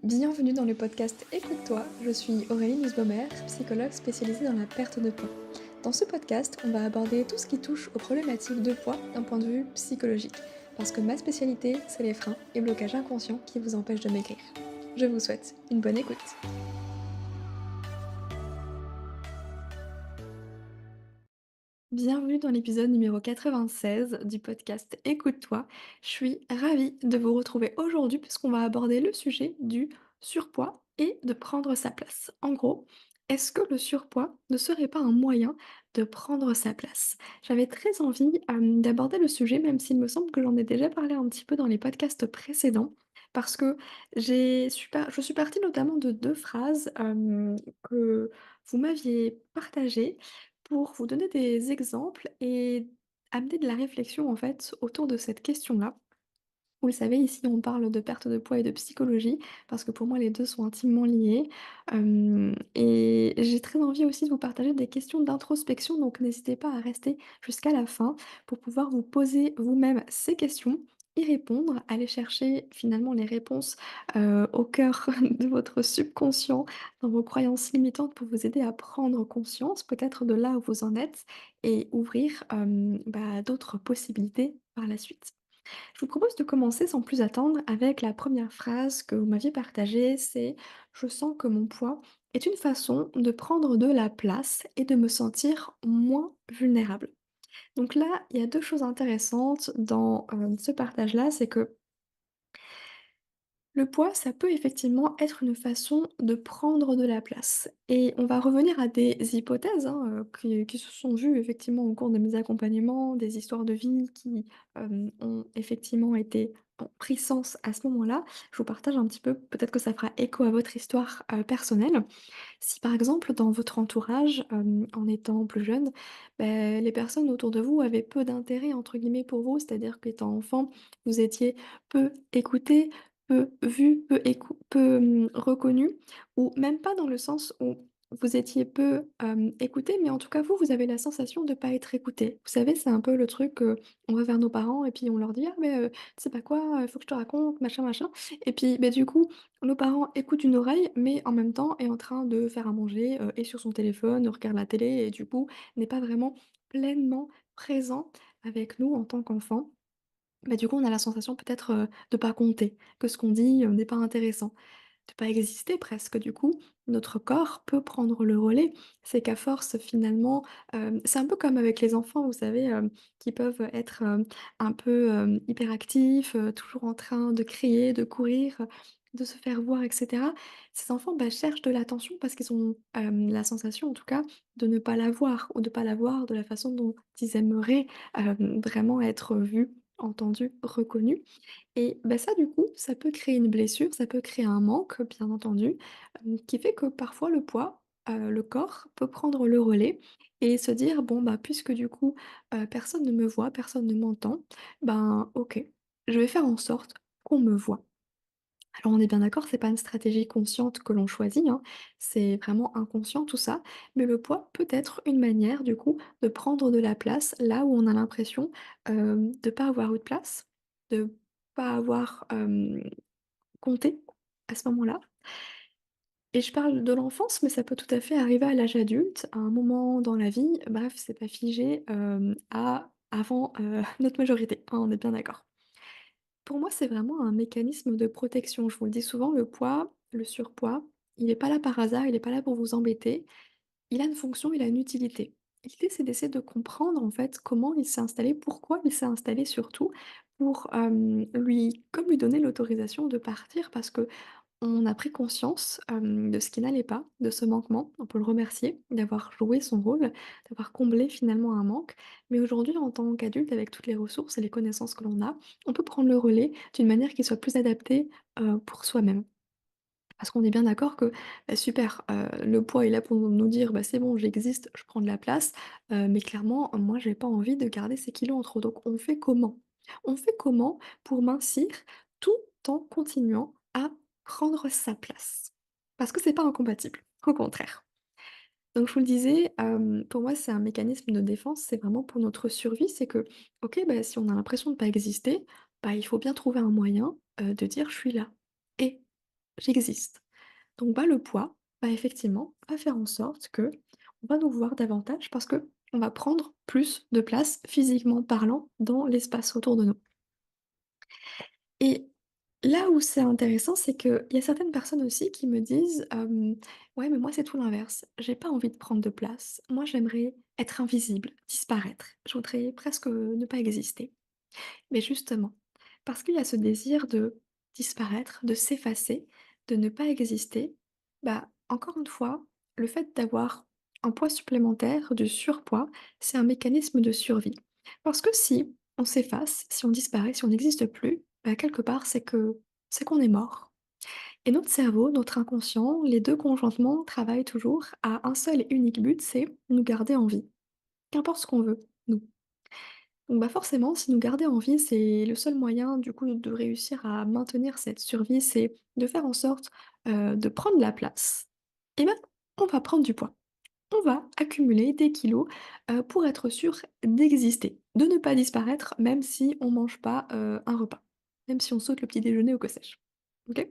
Bienvenue dans le podcast Écoute-toi, je suis Aurélie Nussbaumer, psychologue spécialisée dans la perte de poids. Dans ce podcast, on va aborder tout ce qui touche aux problématiques de poids d'un point de vue psychologique, parce que ma spécialité, c'est les freins et blocages inconscients qui vous empêchent de maigrir. Je vous souhaite une bonne écoute. Bienvenue dans l'épisode numéro 96 du podcast Écoute-toi. Je suis ravie de vous retrouver aujourd'hui puisqu'on va aborder le sujet du surpoids et de prendre sa place. En gros, est-ce que le surpoids ne serait pas un moyen de prendre sa place? J'avais très envie d'aborder le sujet, même s'il me semble que j'en ai déjà parlé un petit peu dans les podcasts précédents, parce que je suis partie notamment de deux phrases que vous m'aviez partagées pour vous donner des exemples et amener de la réflexion, en fait, autour de cette question-là. Vous le savez, ici, on parle de perte de poids et de psychologie, parce que pour moi, les 2 sont intimement liés. Et j'ai très envie aussi de vous partager des questions d'introspection, donc n'hésitez pas à rester jusqu'à la fin pour pouvoir vous poser vous-même ces questions, y répondre, aller chercher finalement les réponses, au cœur de votre subconscient, dans vos croyances limitantes pour vous aider à prendre conscience peut-être de là où vous en êtes et ouvrir, d'autres possibilités par la suite. Je vous propose de commencer sans plus attendre avec la première phrase que vous m'aviez partagée, c'est: «Je sens que mon poids est une façon de prendre de la place et de me sentir moins vulnérable». Donc là, il y a 2 choses intéressantes dans, ce partage-là, c'est que le poids, ça peut effectivement être une façon de prendre de la place et on va revenir à des hypothèses, hein, qui se sont vues effectivement au cours de mes accompagnements, des histoires de vie qui, ont effectivement ont pris sens à ce moment-là. Je vous partage un petit peu, peut-être que ça fera écho à votre histoire, personnelle. Si par exemple dans votre entourage, en étant plus jeune, les personnes autour de vous avaient «peu d'intérêt» entre guillemets pour vous, c'est-à-dire qu'étant enfant, vous étiez peu écouté, peu vu, reconnu ou même pas dans le sens où vous étiez peu, écouté, mais en tout cas vous, vous avez la sensation de pas être écouté. Vous savez, c'est un peu le truc, on va vers nos parents et puis on leur dit: «Ah mais, tu sais pas quoi, il faut que je te raconte, machin, machin» et puis, du coup, nos parents écoutent d'une oreille, mais en même temps est en train de faire à manger, est sur son téléphone, regarde la télé et du coup n'est pas vraiment pleinement présent avec nous en tant qu'enfants. Du coup, on a la sensation peut-être, de pas compter, que ce qu'on dit, n'est pas intéressant, de pas exister presque. Du coup, notre corps peut prendre le relais. C'est qu'à force finalement, c'est un peu comme avec les enfants, vous savez, qui peuvent être, un peu, hyperactifs, toujours en train de crier, de courir, de se faire voir et cetera. Ces enfants, cherchent de l'attention parce qu'ils ont, la sensation en tout cas de ne pas l'avoir ou de pas l'avoir de la façon dont ils aimeraient, vraiment être vus, entendus, reconnus. Et ça du coup, ça peut créer une blessure, ça peut créer un manque, bien entendu, qui fait que parfois le corps peut prendre le relais et se dire: «Bon, puisque du coup, personne ne me voit, personne ne m'entend, OK, je vais faire en sorte qu'on me voit». Alors on est bien d'accord, c'est pas une stratégie consciente que l'on choisit, hein, c'est vraiment inconscient tout ça, mais le poids peut être une manière du coup de prendre de la place là où on a l'impression, de pas avoir eu de place, de pas avoir, compté à ce moment-là. Et je parle de l'enfance, mais ça peut tout à fait arriver à l'âge adulte, à un moment dans la vie, bref, c'est pas figé, à avant, notre majorité, hein, on est bien d'accord. Pour moi, c'est vraiment un mécanisme de protection. Je vous le dis souvent, le poids, le surpoids, il est pas là par hasard, il est pas là pour vous embêter. Il a une fonction, il a une utilité. L'idée, c'est d'essayer de comprendre, en fait, comment il s'est installé, pourquoi il s'est installé surtout, pour, lui donner l'autorisation de partir parce que on a pris conscience, de ce qui n'allait pas, de ce manquement. On peut le remercier d'avoir joué son rôle, d'avoir comblé finalement un manque. Mais aujourd'hui, en tant qu'adulte, avec toutes les ressources et les connaissances que l'on a, on peut prendre le relais d'une manière qui soit plus adaptée, pour soi-même. Parce qu'on est bien d'accord que, super, le poids est là pour nous dire: «C'est bon, j'existe, je prends de la place», mais clairement, moi, j'ai pas envie de garder ces kilos en trop. Donc on fait comment? On fait comment pour mincir tout en continuant à prendre sa place? Parce que c'est pas incompatible, au contraire. Donc je vous le disais, pour moi, c'est un mécanisme de défense, c'est vraiment pour notre survie. C'est que, OK, si on a l'impression de pas exister, il faut bien trouver un moyen, de dire: «Je suis là» et? j'existe. Donc bah, le poids, bah, effectivement, va faire en sorte que on va nous voir davantage parce que on va prendre plus de place, physiquement parlant, dans l'espace autour de nous. Et là où c'est intéressant, c'est qu'il y a certaines personnes aussi qui me disent, «Ouais, mais moi, c'est tout l'inverse. J'ai pas envie de prendre de place. Moi, j'aimerais être invisible, disparaître. Je voudrais presque, ne pas exister». Mais justement, parce qu'il y a ce désir de disparaître, de s'effacer, de ne pas exister, bah, encore une fois, le fait d'avoir un poids supplémentaire, du surpoids, c'est un mécanisme de survie. Parce que si on s'efface, si on disparaît, si on n'existe plus, bah, quelque part, c'est qu'on est mort. Et notre cerveau, notre inconscient, les 2 conjointement travaillent toujours à un seul et unique but, c'est nous garder en vie. Qu'importe ce qu'on veut, nous. Donc bah, forcément, si nous garder en vie, c'est le seul moyen du coup de réussir à maintenir cette survie, c'est de faire en sorte, de prendre la place et ben, on va prendre du poids. On va accumuler des kilos, pour être sûr d'exister, de ne pas disparaître même si on mange pas, un repas, même si on saute le petit déjeuner ou que sais-je. OK?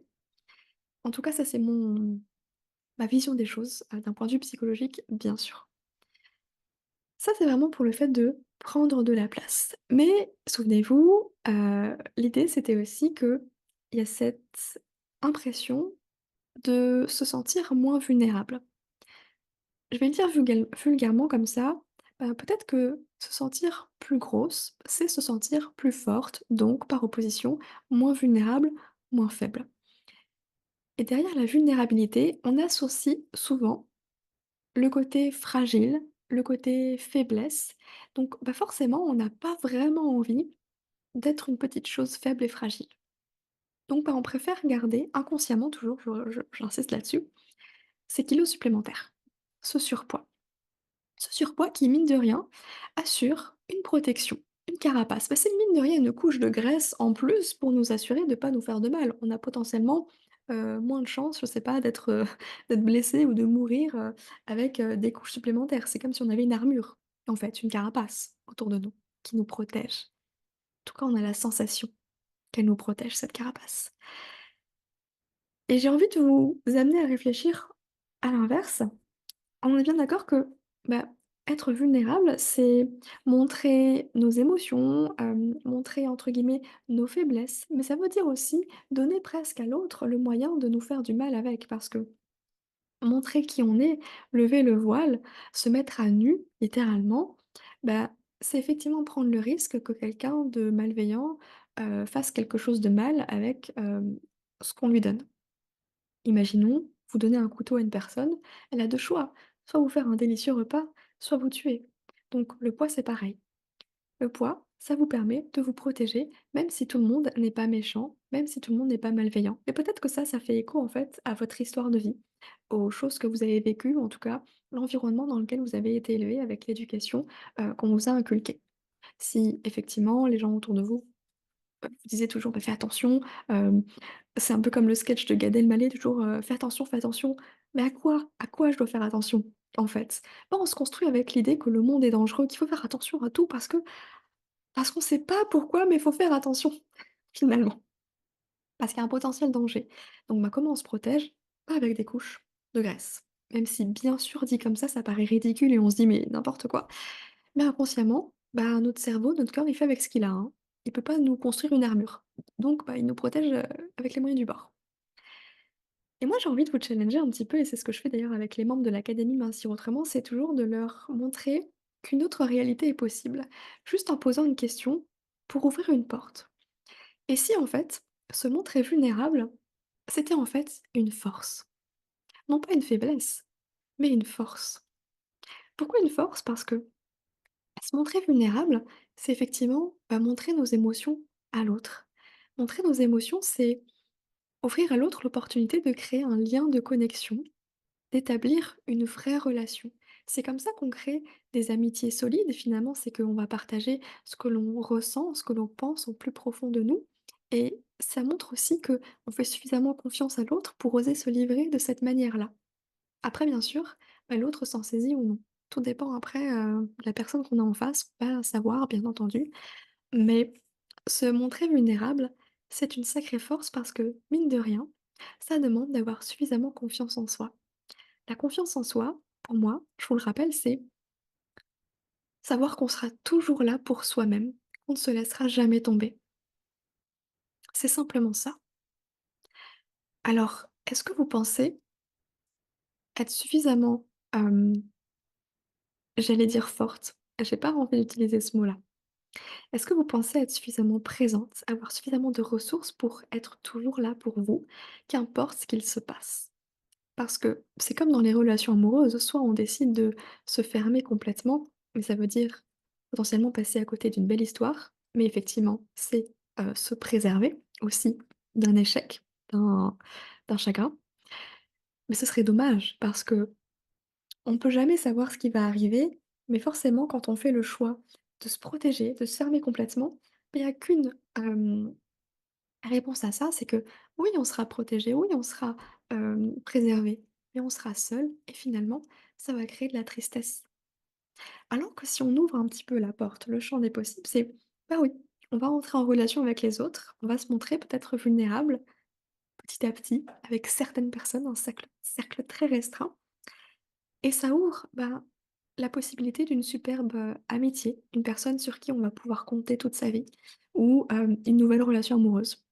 En tout cas, ça c'est ma vision des choses, d'un point de vue psychologique, bien sûr. Ça, c'est vraiment pour le fait de prendre de la place. Mais souvenez-vous, l'idée, c'était aussi qu'il y a cette impression de se sentir moins vulnérable. Je vais le dire vulgairement comme ça, peut-être que se sentir plus grosse, c'est se sentir plus forte, donc par opposition, moins vulnérable, moins faible. Et derrière la vulnérabilité, on associe souvent le côté fragile, le côté faiblesse, donc bah, forcément, on n'a pas vraiment envie d'être une petite chose faible et fragile. Donc bah, on préfère garder inconsciemment toujours, j'insiste là-dessus, ces kilos supplémentaires, ce surpoids. Ce surpoids qui, mine de rien, assure une protection, une carapace. Bah, c'est mine de rien une couche de graisse en plus pour nous assurer de ne pas nous faire de mal. On a potentiellement, moins de chances, je sais pas, d'être, d'être blessé ou de mourir, avec, des couches supplémentaires. C'est comme si on avait une armure, en fait, une carapace autour de nous, qui nous protège. En tout cas, on a la sensation qu'elle nous protège, cette carapace. Et j'ai envie de vous amener à réfléchir à l'inverse. On est bien d'accord que, bah, être vulnérable, c'est montrer nos émotions, montrer entre guillemets «nos faiblesses», mais ça veut dire aussi donner presque à l'autre le moyen de nous faire du mal avec. Parce que montrer qui on est, lever le voile, se mettre à nu, littéralement, bah, c'est effectivement prendre le risque que quelqu'un de malveillant, fasse quelque chose de mal avec, ce qu'on lui donne. Imaginons, vous donnez un couteau à une personne, elle a 2 choix, soit vous faire un délicieux repas, soit vous tuer. Donc le poids, c'est pareil. Le poids, ça vous permet de vous protéger, même si tout le monde n'est pas méchant, même si tout le monde n'est pas malveillant. Et peut-être que ça fait écho en fait à votre histoire de vie, aux choses que vous avez vécues, ou en tout cas l'environnement dans lequel vous avez été élevé avec l'éducation, qu'on vous a inculquée. Si effectivement les gens autour de vous vous disiez toujours: «Bah, fais attention», c'est un peu comme le sketch de Gad Elmaleh toujours, «Fais attention, fais attention». Mais à quoi? À quoi je dois faire attention, en fait? Bah, on se construit avec l'idée que le monde est dangereux, qu'il faut faire attention à tout parce qu'on sait pas pourquoi, mais il faut faire attention, finalement. Parce qu'il y a un potentiel danger. Donc bah, comment on se protège? Pas avec des couches de graisse. Même si bien sûr dit comme ça paraît ridicule et on se dit: «Mais n'importe quoi». Mais inconsciemment, bah, notre cerveau, notre corps, il fait avec ce qu'il a, hein. Il peut pas nous construire une armure. Donc bah, il nous protège, avec les moyens du bord. Et moi, j'ai envie de vous challenger un petit peu et c'est ce que je fais d'ailleurs avec les membres de l'académie Mincir Autrement, c'est toujours de leur montrer qu'une autre réalité est possible, juste en posant une question pour ouvrir une porte. Et si en fait, se montrer vulnérable, c'était en fait une force? Non pas une faiblesse, mais une force. Pourquoi une force? Parce que se montrer vulnérable, c'est effectivement, bah, montrer nos émotions à l'autre. Montrer nos émotions, c'est offrir à l'autre l'opportunité de créer un lien de connexion, d'établir une vraie relation. C'est comme ça qu'on crée des amitiés solides finalement, c'est qu'on va partager ce que l'on ressent, ce que l'on pense au plus profond de nous et ça montre aussi que on fait suffisamment confiance à l'autre pour oser se livrer de cette manière-là. Après bien sûr, bah, l'autre s'en saisit ou non. Tout dépend après, de la personne qu'on a en face, pas savoir bien entendu, mais se montrer vulnérable, c'est une sacrée force parce que, mine de rien, Ça demande d'avoir suffisamment confiance en soi. La confiance en soi, pour moi, je vous le rappelle, c'est savoir qu'on sera toujours là pour soi-même, qu'on ne se laissera jamais tomber. C'est simplement ça. Alors, est-ce que vous pensez être suffisamment, j'allais dire forte, j'ai pas envie d'utiliser ce mot-là. Est-ce que vous pensez être suffisamment présente, avoir suffisamment de ressources pour être toujours là pour vous, qu'importe ce qu'il se passe? Parce que c'est comme dans les relations amoureuses, soit on décide de se fermer complètement, mais ça veut dire potentiellement passer à côté d'une belle histoire, mais effectivement, c'est, se préserver aussi d'un échec, d'un chagrin. Mais ce serait dommage parce que on peut jamais savoir ce qui va arriver, mais forcément quand on fait le choix de se protéger, de se fermer complètement, il y a qu'une, réponse à ça, c'est que oui, on sera protégé, oui, on sera, préservé, mais on sera seul et finalement, ça va créer de la tristesse. Alors que si on ouvre un petit peu la porte, le champ des possibles, c'est, bah oui, on va entrer en relation avec les autres, on va se montrer peut-être vulnérable, petit à petit, avec certaines personnes, un cercle très restreint et ça ouvre, bah, la possibilité d'une superbe, amitié, une personne sur qui on va pouvoir compter toute sa vie ou, une nouvelle relation amoureuse.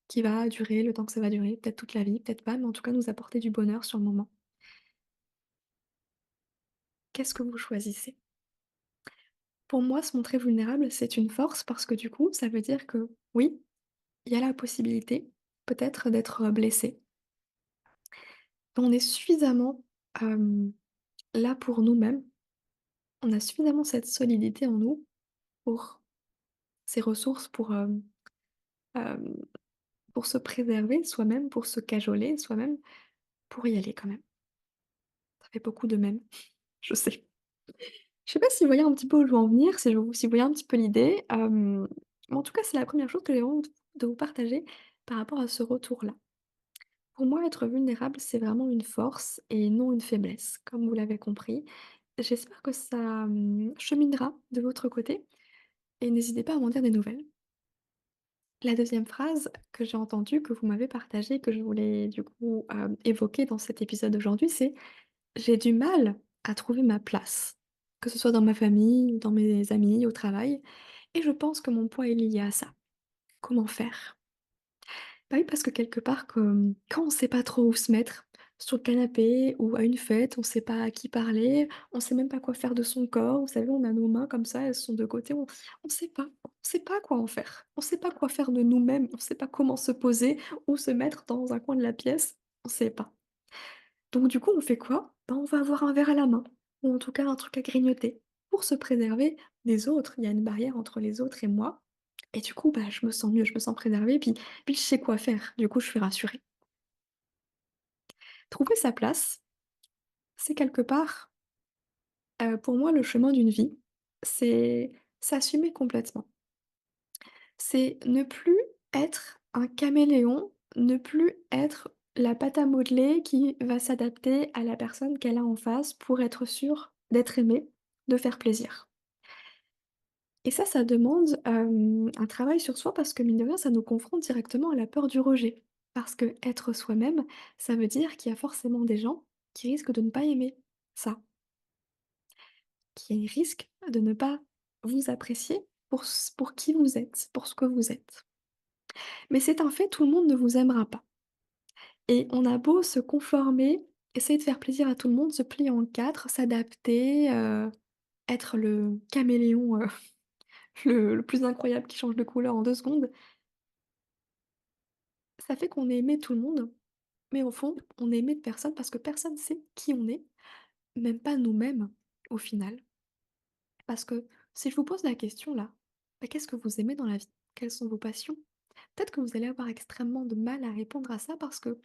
Qui va durer le temps que ça va durer, peut-être toute la vie, peut-être pas, mais en tout cas nous apporter du bonheur sur le moment. Qu'est-ce que vous choisissez? Pour moi, se montrer vulnérable, c'est une force parce que du coup, ça veut dire que oui, il y a la possibilité peut-être d'être, blessé. On est suffisamment, là pour nous-mêmes, on a suffisamment cette solidité en nous pour ces ressources, hem, pour se préserver soi-même, pour se cajoler soi-même, pour y aller quand même. Ça fait beaucoup de «même», je sais. Je sais pas si vous voyez un petit peu où je veux en venir, si vous voyez un petit peu l'idée, mais en tout cas, c'est la première chose que j'ai vraiment de vous partager par rapport à ce retour-là. Pour moi, être vulnérable, c'est vraiment une force et non une faiblesse, comme vous l'avez compris. J'espère que ça, cheminera de votre côté et n'hésitez pas à m'en dire des nouvelles. La deuxième phrase que j'ai entendue, que vous m'avez partagée, que je voulais du coup, évoquer dans cet épisode d'aujourd'hui, c'est: «J'ai du mal à trouver ma place», que ce soit dans ma famille, dans mes amis, au travail et je pense que mon poids est lié à ça. Comment faire? Bah oui, parce que quelque part, comme quand on sait pas trop où se mettre, sur le canapé ou à une fête, on sait pas à qui parler, on sait même pas quoi faire de son corps. Vous savez, on a nos mains comme ça, elles sont de côté, on sait pas quoi en faire. On sait pas quoi faire de nous-mêmes, on sait pas comment se poser ou se mettre dans un coin de la pièce, on sait pas. Donc du coup, on fait quoi? Ben, on va avoir un verre à la main ou en tout cas un truc à grignoter pour se préserver des autres. Il y a une barrière entre les autres et moi et du coup, bah, je me sens mieux, je me sens préservée puis je sais quoi faire. Du coup, je suis rassurée. Trouver sa place, c'est quelque part, pour moi, le chemin d'une vie. C'est s'assumer complètement. C'est ne plus être un caméléon, ne plus être la pâte à modeler qui va s'adapter à la personne qu'elle a en face pour être sûre d'être aimée, de faire plaisir. Et ça demande, un travail sur soi parce que mine de rien, ça nous confronte directement à la peur du rejet. Parce que être soi-même, ça veut dire qu'il y a forcément des gens qui risquent de ne pas aimer ça, qui risquent de ne pas vous apprécier pour qui vous êtes, pour ce que vous êtes. Mais c'est un fait, tout le monde ne vous aimera pas. Et on a beau se conformer, essayer de faire plaisir à tout le monde, se plier en 4, s'adapter, être le caméléon, le plus incroyable qui change de couleur en 2 secondes, ça fait qu'on est aimé de tout le monde, mais au fond, on est aimé de personne parce que personne sait qui on est, même pas nous-mêmes, au final. Parce que si je vous pose la question là, bah, qu'est-ce que vous aimez dans la vie? Quelles sont vos passions? Peut-être que vous allez avoir extrêmement de mal à répondre à ça parce que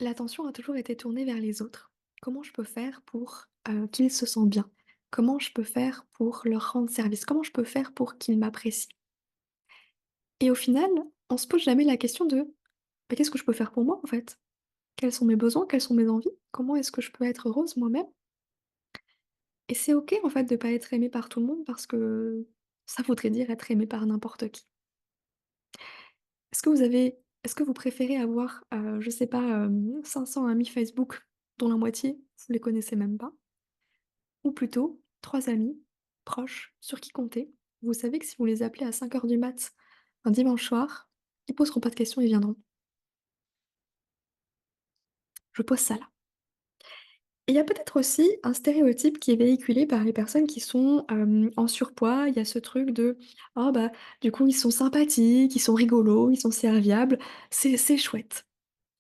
l'attention a toujours été tournée vers les autres. Comment je peux faire pour, qu'ils se sentent bien? Comment je peux faire pour leur rendre service? Comment je peux faire pour qu'ils m'apprécient? Et au final, on se pose jamais la question de: «Bah, qu'est-ce que je peux faire pour moi, en fait? Quels sont mes besoins? Quelles sont mes envies? Comment est-ce que je peux être heureuse moi-même?» Et c'est OK, en fait, de pas être aimé par tout le monde parce que ça voudrait dire être aimé par n'importe qui. Est-ce que vous avez Est-ce que vous préférez avoir, je sais pas, 500 amis Facebook dont la moitié, vous les connaissez même pas? Ou plutôt 3 amis proches sur qui compter. Vous savez que si vous les appelez à 5 heures du mat un dimanche soir, ils poseront pas de questions, ils viendront. Je pose ça là. Et il y a peut-être aussi un stéréotype qui est véhiculé par les personnes qui sont, en surpoids. Il y a ce truc de: «Oh bah, du coup, ils sont sympathiques, ils sont rigolos, ils sont serviables, c'est chouette».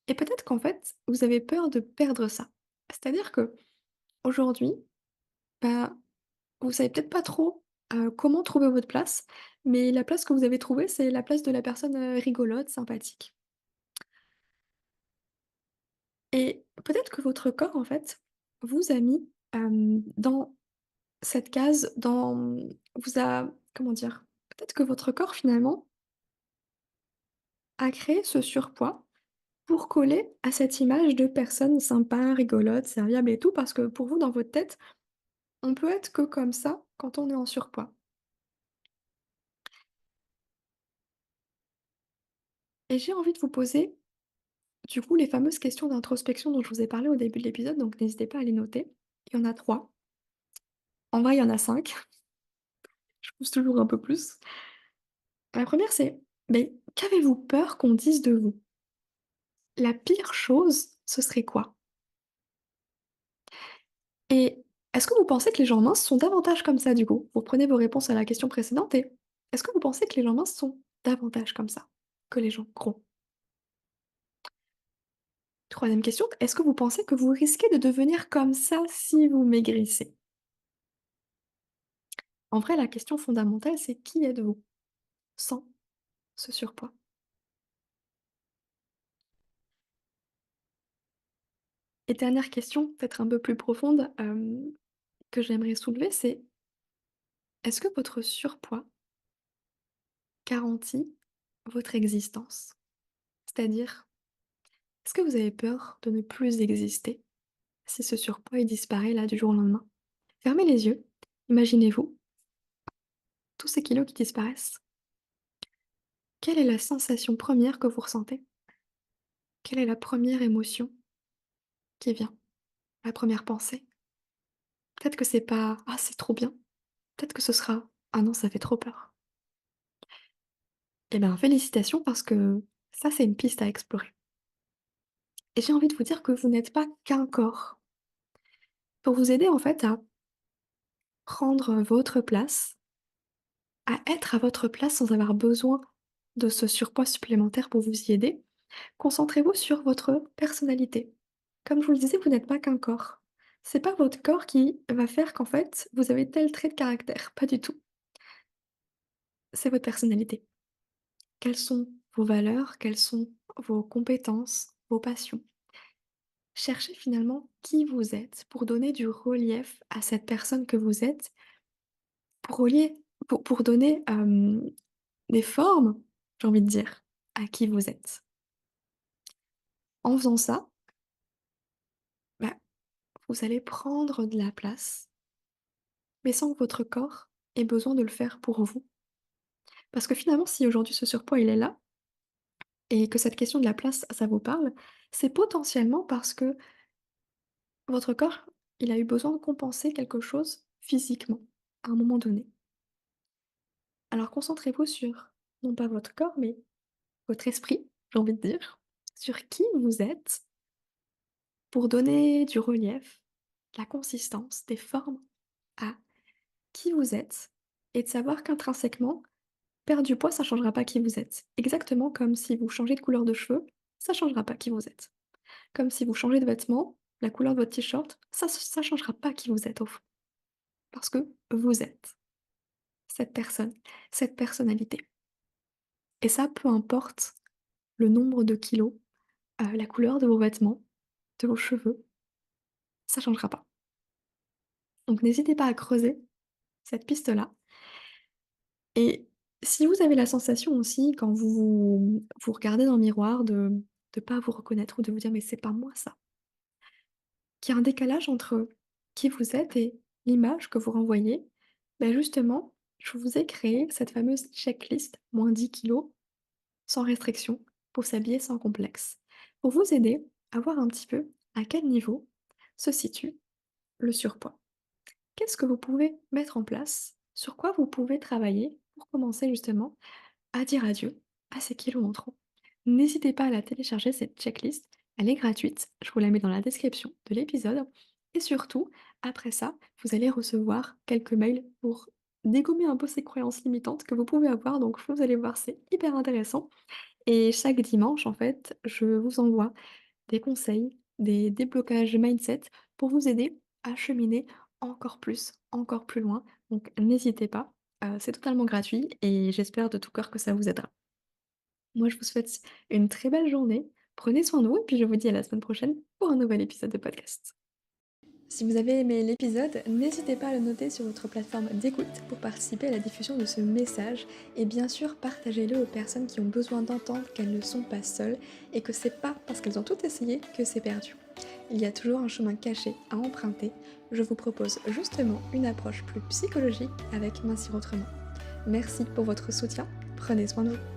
Et peut-être qu'en fait, vous avez peur de perdre ça. C'est-à-dire qu'aujourd'hui, bah, vous savez peut-être pas trop, comment trouver votre place, mais la place que vous avez trouvée, c'est la place de la personne, rigolote, sympathique. Et peut-être que votre corps, en fait, vous a mis, dans cette case, vous a comment dire? Peut-être que votre corps, finalement, a créé ce surpoids pour coller à cette image de personne sympa, rigolote, serviable et tout, parce que pour vous, dans votre tête, on peut être que comme ça quand on est en surpoids. Et j'ai envie de vous poser, du coup, les fameuses questions d'introspection dont je vous ai parlé au début de l'épisode, donc n'hésitez pas à les noter. Il y en a 3. En vrai, il y en a 5. Je pousse toujours un peu plus. La première, c'est, mais qu'avez-vous peur qu'on dise de vous? La pire chose, ce serait quoi? Et est-ce que vous pensez que les gens minces sont davantage comme ça, du coup? Vous reprenez vos réponses à la question précédente et est-ce que vous pensez que les gens minces sont davantage comme ça que les gens gros? Troisième question, est-ce que vous pensez que vous risquez de devenir comme ça si vous maigrissez? En vrai, la question fondamentale, c'est qui êtes-vous sans ce surpoids? Et dernière question, peut-être un peu plus profonde, que j'aimerais soulever, c'est est-ce que votre surpoids garantit votre existence? C'est-à-dire, est-ce que vous avez peur de ne plus exister si ce surpoids il disparaît là du jour au lendemain? Fermez les yeux, imaginez-vous tous ces kilos qui disparaissent. Quelle est la sensation première que vous ressentez? Quelle est la première émotion qui vient? La première pensée? Peut-être que c'est pas: «Ah, c'est trop bien». Peut-être que ce sera: «Ah non, ça fait trop peur». Eh ben, félicitations parce que ça, c'est une piste à explorer. Et j'ai envie de vous dire que vous n'êtes pas qu'un corps. Pour vous aider en fait à prendre votre place, à être à votre place sans avoir besoin de ce surpoids supplémentaire pour vous y aider, concentrez-vous sur votre personnalité. Comme je vous le disais, vous n'êtes pas qu'un corps. C'est pas votre corps qui va faire qu'en fait, vous avez tel trait de caractère, pas du tout. C'est votre personnalité. Quelles sont vos valeurs? Quelles sont vos compétences, vos passions? Cherchez finalement qui vous êtes pour donner du relief à cette personne que vous êtes, pour relier pour donner, des formes, j'ai envie de dire, à qui vous êtes. En faisant ça, bah, vous allez prendre de la place, mais sans que votre corps ait besoin de le faire pour vous. Parce que finalement, si aujourd'hui ce surpoids il est là et que cette question de la place, ça vous parle, c'est potentiellement parce que votre corps, il a eu besoin de compenser quelque chose physiquement, à un moment donné. Alors concentrez-vous sur, non pas votre corps, mais votre esprit, j'ai envie de dire, sur qui vous êtes pour donner du relief, de la consistance, des formes à qui vous êtes et de savoir qu'intrinsèquement, perdre du poids, ça ne changera pas qui vous êtes. Exactement comme si vous changez de couleur de cheveux, ça ne changera pas qui vous êtes. Comme si vous changez de vêtements, la couleur de votre t-shirt, ça changera pas qui vous êtes au fond. Parce que vous êtes cette personne, cette personnalité. Et ça, peu importe le nombre de kilos, la couleur de vos vêtements, de vos cheveux, ça changera pas. Donc n'hésitez pas à creuser cette piste-là et si vous avez la sensation aussi quand vous regardez dans le miroir de pas vous reconnaître ou de vous dire: «Mais c'est pas moi ça», qu'il y a un décalage entre qui vous êtes et l'image que vous renvoyez, bah, justement, je vous ai créé cette fameuse checklist -10 kilos sans restriction pour s'habiller sans complexe, pour vous aider à voir un petit peu à quel niveau se situe le surpoids. Qu'est-ce que vous pouvez mettre en place? Sur quoi vous pouvez travailler pour commencer justement à dire adieu à ces kilos en trop? N'hésitez pas à la télécharger, cette checklist. Elle est gratuite. Je vous la mets dans la description de l'épisode. Et surtout, après ça, vous allez recevoir quelques mails pour dégommer un peu ces croyances limitantes que vous pouvez avoir. Donc, vous allez voir, c'est hyper intéressant. Et chaque dimanche, en fait, je vous envoie des conseils, des déblocages mindset pour vous aider à cheminer encore plus loin. Donc n'hésitez pas, c'est totalement gratuit et j'espère de tout cœur que ça vous aidera. Moi, je vous souhaite une très belle journée, prenez soin de vous et puis je vous dis à la semaine prochaine pour un nouvel épisode de podcast. Si vous avez aimé l'épisode, n'hésitez pas à le noter sur votre plateforme d'écoute pour participer à la diffusion de ce message et bien sûr partagez-le aux personnes qui ont besoin d'entendre qu'elles ne sont pas seules et que c'est pas parce qu'elles ont tout essayé que c'est perdu. Il y a toujours un chemin caché à emprunter. Je vous propose justement une approche plus psychologique avec Mincir Autrement. Merci pour votre soutien, prenez soin de vous.